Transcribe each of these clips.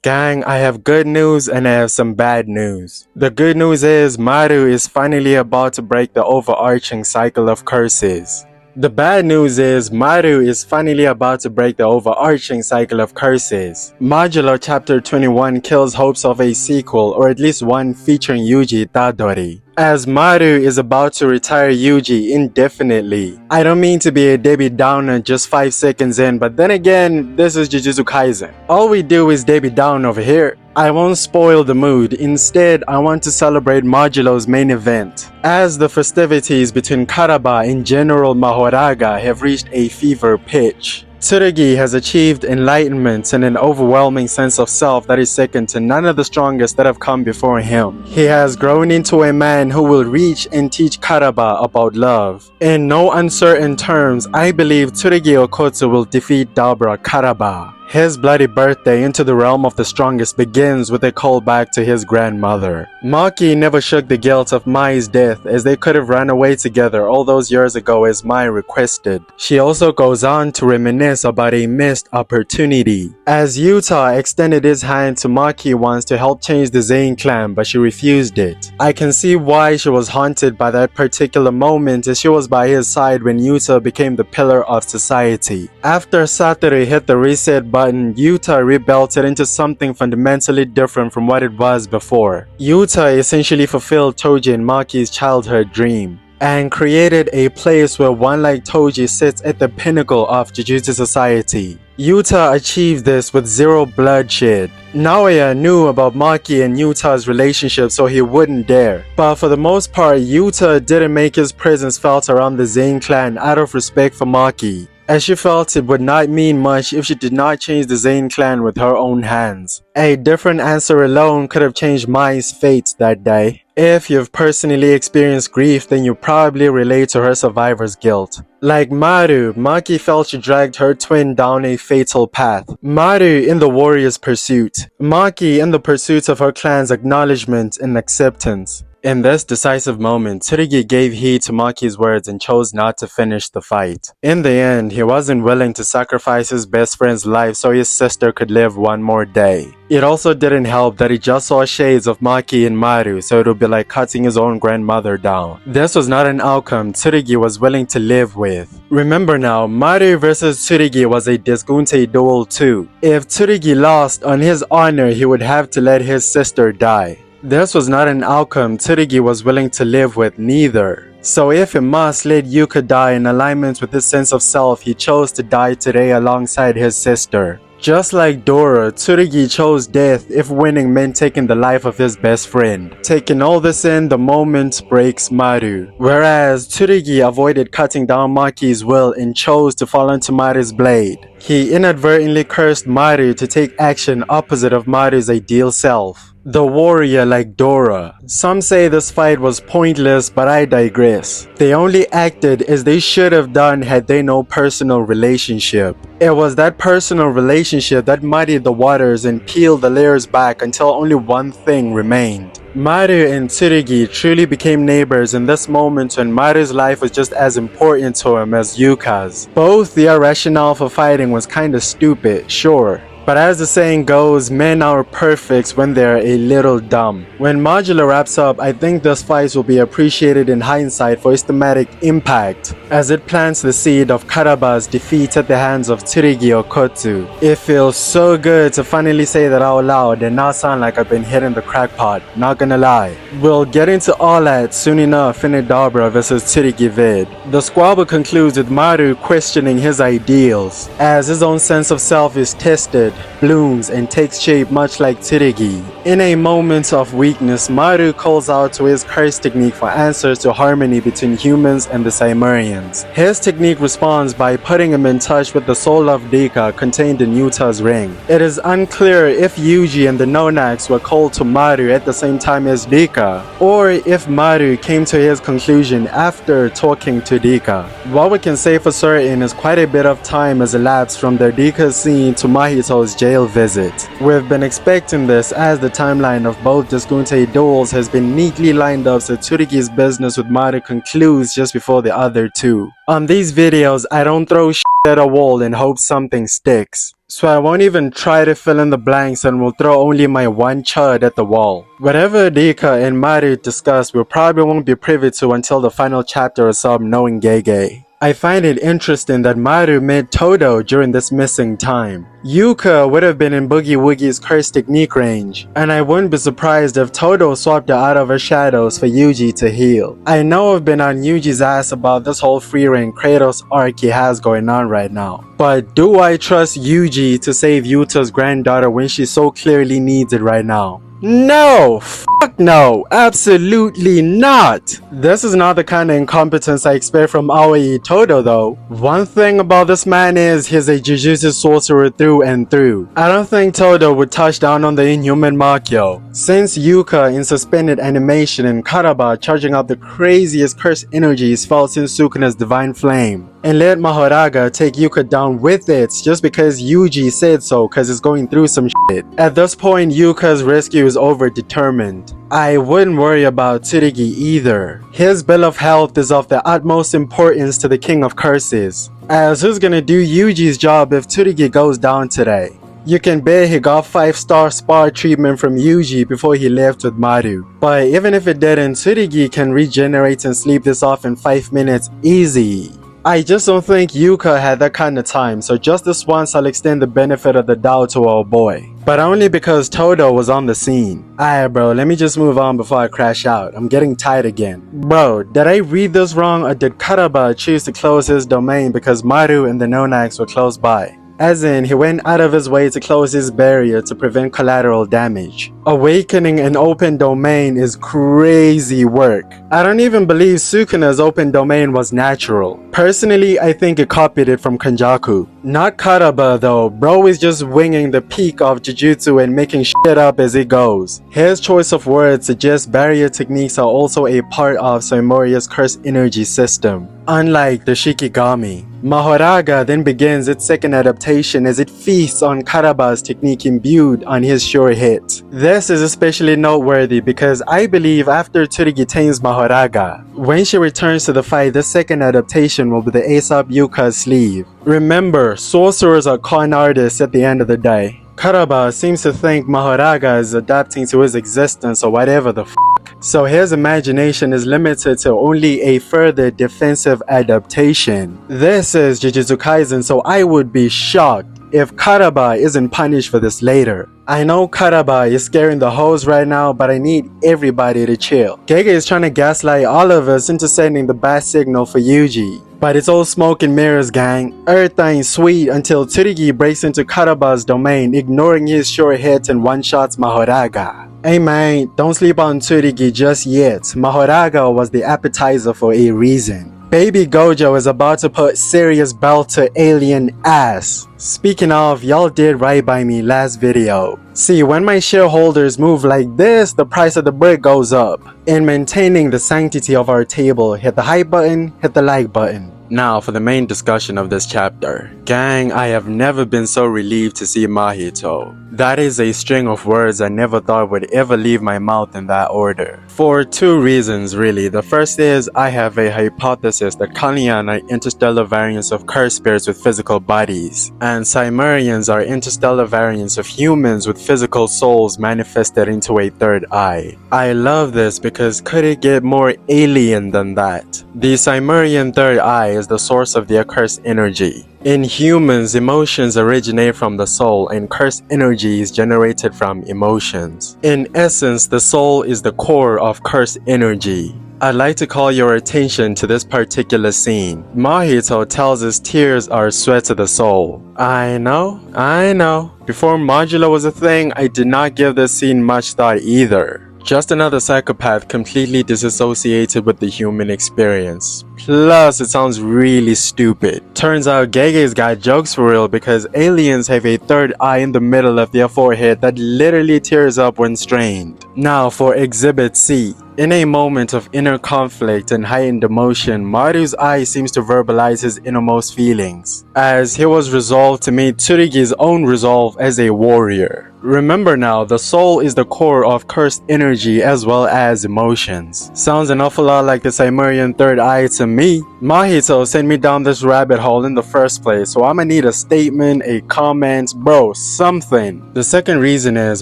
Gang, I have good news and I have some bad news. The good news is Maru is finally about to break the overarching cycle of curses. The bad news is Maru is finally about to break the overarching cycle of curses. Modulo Chapter 21 kills hopes of a sequel, or at least one featuring Yuji Itadori, as Maru is about to retire Yuji indefinitely. I don't mean to be a Debbie Downer just 5 seconds in, but then again, this is Jujutsu Kaisen. All we do is Debbie Down over here. I won't spoil the mood. Instead, I want to celebrate Modulo's main event, as the festivities between Karaba and General Mahoraga have reached a fever pitch. Tsurugi has achieved enlightenment and an overwhelming sense of self that is second to none of the strongest that have come before him. He has grown into a man who will reach and teach Karaba about love. In no uncertain terms, I believe Tsurugi Okkotsu will defeat Dabura Karaba. His bloody birthday into the realm of the strongest begins with a callback to his grandmother. Maki never shook the guilt of Mai's death, as they could have run away together all those years ago as Mai requested. She also goes on to reminisce about a missed opportunity, as Yuta extended his hand to Maki once to help change the Zain clan, but she refused it. I can see why she was haunted by that particular moment, as she was by his side when Yuta became the pillar of society. After Satoru hit the reset button, Yuta rebuilt it into something fundamentally different from what it was before. Yuta essentially fulfilled Toji and Maki's childhood dream, and created a place where one like Toji sits at the pinnacle of Jujutsu society. Yuta achieved this with zero bloodshed. Naoya knew about Maki and Yuta's relationship, so he wouldn't dare. But for the most part, Yuta didn't make his presence felt around the Zain clan out of respect for Maki, as she felt it would not mean much if she did not change the Zain clan with her own hands. A different answer alone could have changed Mai's fate that day. If you've personally experienced grief, then you probably relate to her survivor's guilt. Like Maru, Maki felt she dragged her twin down a fatal path. Maru in the warrior's pursuit, Maki in the pursuit of her clan's acknowledgement and acceptance. In this decisive moment, Tsurugi gave heed to Maki's words and chose not to finish the fight. In the end, he wasn't willing to sacrifice his best friend's life so his sister could live one more day. It also didn't help that he just saw shades of Maki and Maru, so it would be like cutting his own grandmother down. This was not an outcome Tsurugi was willing to live with. Remember now, Maru versus Tsurugi was a disgunte duel too. If Tsurugi lost, on his honor he would have to let his sister die. This was not an outcome Tsurugi was willing to live with neither. So if he must let Yuka die in alignment with his sense of self, he chose to die today alongside his sister. Just like Doura, Tsurugi chose death if winning meant taking the life of his best friend. Taking all this in, the moment breaks Maru. Whereas Tsurugi avoided cutting down Maki's will and chose to fall into Maru's blade. He inadvertently cursed Maru to take action opposite of Maru's ideal self, the warrior like Doura. Some say this fight was pointless, but I digress. They only acted as they should have done had they no personal relationship. It was that personal relationship that muddied the waters and peeled the layers back until only one thing remained. Maru and Tsurugi truly became neighbors in this moment when Maru's life was just as important to him as Yuka's. Both their rationale for fighting was kinda stupid, sure. But as the saying goes, men are perfect when they're a little dumb. When Modulo wraps up, I think this fight will be appreciated in hindsight for its thematic impact, as it plants the seed of Karaba's defeat at the hands of Tsurugi Okkotsu. It feels so good to finally say that out loud and not sound like I've been hitting the crackpot, not gonna lie. We'll get into all that soon enough in a Dabura vs Tsurugi vid. The squabble concludes with Maru questioning his ideals, as his own sense of self is tested, blooms, and takes shape much like Tsurugi. In a moment of weakness, Maru calls out to his curse technique for answers to harmony between humans and the Simurians. His technique responds by putting him in touch with the soul of Rika contained in Yuta's ring. It is unclear if Yuji and the Naunax were called to Maru at the same time as Rika, or if Maru came to his conclusion after talking to Rika. What we can say for certain is quite a bit of time has elapsed from the Rika scene to Mahito's jail visit. We've been expecting this, as the timeline of both disgunte duels has been neatly lined up so Tsurugi's business with Maru concludes just before the other two. On these videos, I don't throw at a wall and hope something sticks. So I won't even try to fill in the blanks and will throw only my one chud at the wall. Whatever Rika and Maru discuss, we probably won't be privy to until the final chapter or so, knowing Gege. I find it interesting that Maru met Todo during this missing time. Yuka would have been in Boogie Woogie's curse technique range, and I wouldn't be surprised if Todo swapped her out of her shadows for Yuji to heal. I know I've been on Yuji's ass about this whole free reign Kratos arc he has going on right now, but do I trust Yuji to save Yuta's granddaughter when she so clearly needs it right now? No! Fuck no! Absolutely not! This is not the kind of incompetence I expect from Aoi Todo though. One thing about this man is he's a jujutsu sorcerer through and through. I don't think Todo would touch down on the inhuman Makyo. Since Yuka in suspended animation and Karaba charging up the craziest curse energies felt since Sukuna's divine flame, and let Mahoraga take Yuka down with it just because Yuji said so cause it's going through some shit. At this point, Yuka's rescue is overdetermined. I wouldn't worry about Tsurugi either. His bill of health is of the utmost importance to the King of Curses, as who's gonna do Yuji's job if Tsurugi goes down today? You can bet he got 5-star spa treatment from Yuji before he left with Maru. But even if it didn't, Tsurugi can regenerate and sleep this off in 5 minutes easy. I just don't think Yuka had that kind of time, so just this once I'll extend the benefit of the doubt to our boy. But only because Todo was on the scene. Alright bro, let me just move on before I crash out. I'm getting tired again. Bro, did I read this wrong, or did Karaba choose to close his domain because Maru and the Naunax were close by? As in, he went out of his way to close his barrier to prevent collateral damage. Awakening an open domain is crazy work. I don't even believe Sukuna's open domain was natural. Personally, I think he copied it from Kanjaku. Not Karaba though, bro is just winging the peak of Jujutsu and making shit up as it goes. His choice of words suggests barrier techniques are also a part of Simurian's curse energy system, unlike the Shikigami. Mahoraga then begins its second adaptation as it feasts on Karaba's technique imbued on his sure hit. This is especially noteworthy because I believe after Tsurugi tames Mahoraga, when she returns to the fight, the second adaptation will be the ace up Yuka's sleeve. Remember, sorcerers are con artists at the end of the day. Karaba seems to think Mahoraga is adapting to his existence or whatever the f***. So his imagination is limited to only a further defensive adaptation. This is Jujutsu Kaisen, so I would be shocked if Karaba isn't punished for this later. I know Karaba is scaring the hoes right now, but I need everybody to chill. Gege is trying to gaslight all of us into sending the bad signal for Yuji. But it's all smoke and mirrors, gang. Everything's sweet until Tsurugi breaks into Karaba's domain, ignoring his short hits and one-shots Mahoraga. Hey man, don't sleep on Tsurugi just yet. Mahoraga was the appetizer for a reason. Baby Gojo is about to put serious belt to alien ass. Speaking of, y'all did right by me last video. See, when my shareholders move like this, the price of the brick goes up. In maintaining the sanctity of our table, hit the hype button, hit the like button. Now for the main discussion of this chapter. Gang, I have never been so relieved to see Mahito. That is a string of words I never thought would ever leave my mouth in that order. For two reasons really. The first is, I have a hypothesis that Kalyan are interstellar variants of cursed spirits with physical bodies, and Simurians are interstellar variants of humans with physical souls manifested into a third eye. I love this because could it get more alien than that? The Simurian third eye is the source of the accursed energy. In humans, emotions originate from the soul and cursed energy is generated from emotions. In essence, the soul is the core of cursed energy. I'd like to call your attention to this particular scene. Mahito tells us tears are sweat to the soul. I know. Before Modulo was a thing, I did not give this scene much thought either. Just another psychopath completely disassociated with the human experience. Plus, it sounds really stupid. Turns out Gege's got jokes for real because aliens have a third eye in the middle of their forehead that literally tears up when strained. Now for Exhibit C. In a moment of inner conflict and heightened emotion, Maru's eye seems to verbalize his innermost feelings, as he was resolved to meet Tsurugi's own resolve as a warrior. Remember now, the soul is the core of cursed energy as well as emotions. Sounds an awful lot like the Simurian third eye to me. Mahito sent me down this rabbit hole in the first place, so I'ma need a statement, a comment, bro, something. The second reason is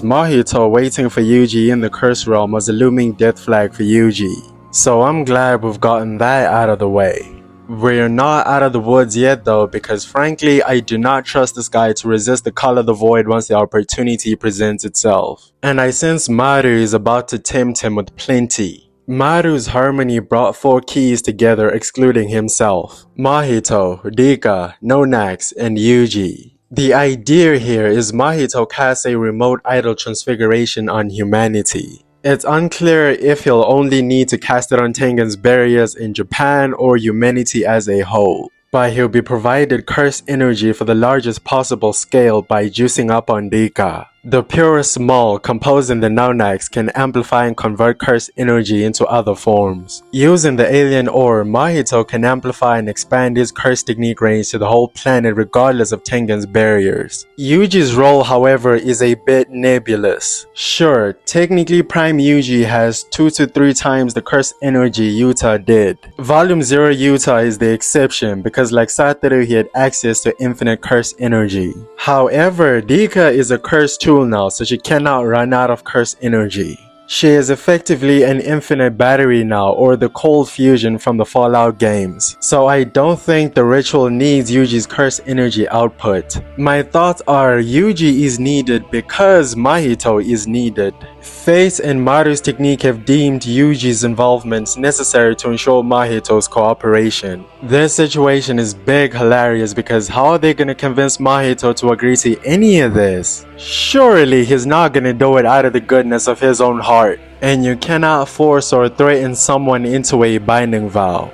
Mahito waiting for Yuji in the curse realm was a looming death flag for Yuji. So I'm glad we've gotten that out of the way. We're not out of the woods yet though, because frankly I do not trust this guy to resist the call of the void once the opportunity presents itself. And I sense Maru is about to tempt him with plenty. Maru's harmony brought 4 keys together excluding himself: Mahito, Rika, Naunax, and Yuji. The idea here is Mahito casts a remote idol transfiguration on humanity. It's unclear if he'll only need to cast it on Tengen's barriers in Japan or humanity as a whole, but he'll be provided cursed energy for the largest possible scale by juicing up on Rika. The purest mole composing the Naunax can amplify and convert cursed energy into other forms. Using the alien ore, Mahito can amplify and expand his curse technique range to the whole planet regardless of Tengen's barriers. Yuji's role, however, is a bit nebulous. Sure, technically Prime Yuji has 2 to 3 times the curse energy Yuta did. Volume 0 Yuta is the exception because like Satoru he had access to infinite curse energy. However, Rika is a curse tool now, so she cannot run out of curse energy. She is effectively an infinite battery now, or the cold fusion from the Fallout games. So I don't think the ritual needs Yuji's curse energy output. My thoughts are Yuji is needed because Mahito is needed. Fate and Maru's technique have deemed Yuji's involvement necessary to ensure Mahito's cooperation. This situation is big hilarious because how are they gonna convince Mahito to agree to any of this? Surely he's not gonna do it out of the goodness of his own heart. And you cannot force or threaten someone into a binding vow.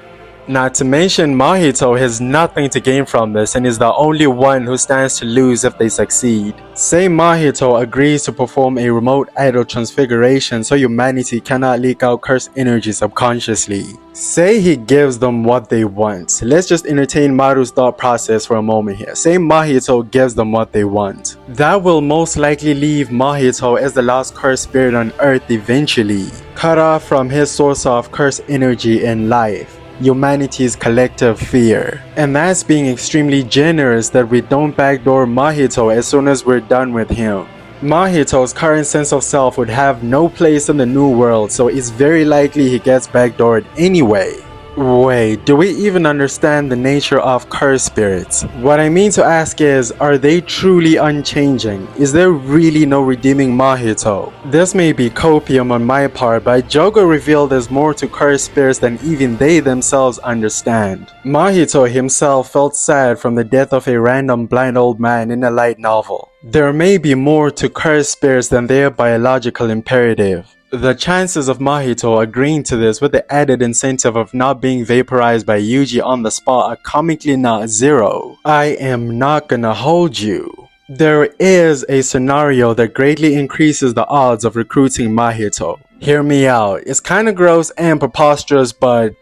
Not to mention Mahito has nothing to gain from this and is the only one who stands to lose if they succeed. Say Mahito agrees to perform a remote idol transfiguration so humanity cannot leak out cursed energy subconsciously. Say he gives them what they want. Let's just entertain Maru's thought process for a moment here. Say Mahito gives them what they want. That will most likely leave Mahito as the last cursed spirit on earth eventually, cut off from his source of cursed energy and life. Humanity's collective fear. And that's being extremely generous that we don't backdoor Mahito as soon as we're done with him. Mahito's current sense of self would have no place in the new world, so it's very likely he gets backdoored anyway. Wait, do we even understand the nature of cursed spirits? What I mean to ask is, are they truly unchanging? Is there really no redeeming Mahito? This may be copium on my part, but Jogo revealed there's more to cursed spirits than even they themselves understand. Mahito himself felt sad from the death of a random blind old man in a light novel. There may be more to cursed spirits than their biological imperative. The chances of Mahito agreeing to this with the added incentive of not being vaporized by Yuji on the spot are comically not zero. I am not gonna hold you. There is a scenario that greatly increases the odds of recruiting Mahito. Hear me out. It's kinda gross and preposterous, but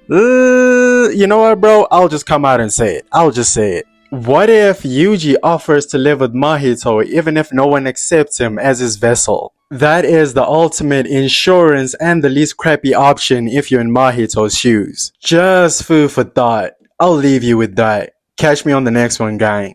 you know what, bro? I'll just come out and say it. I'll just say it. What if Yuji offers to live with Mahito even if no one accepts him as his vessel? That is the ultimate insurance and the least crappy option if you're in Mahito's shoes. Just food for thought. I'll leave you with that. Catch me on the next one, gang.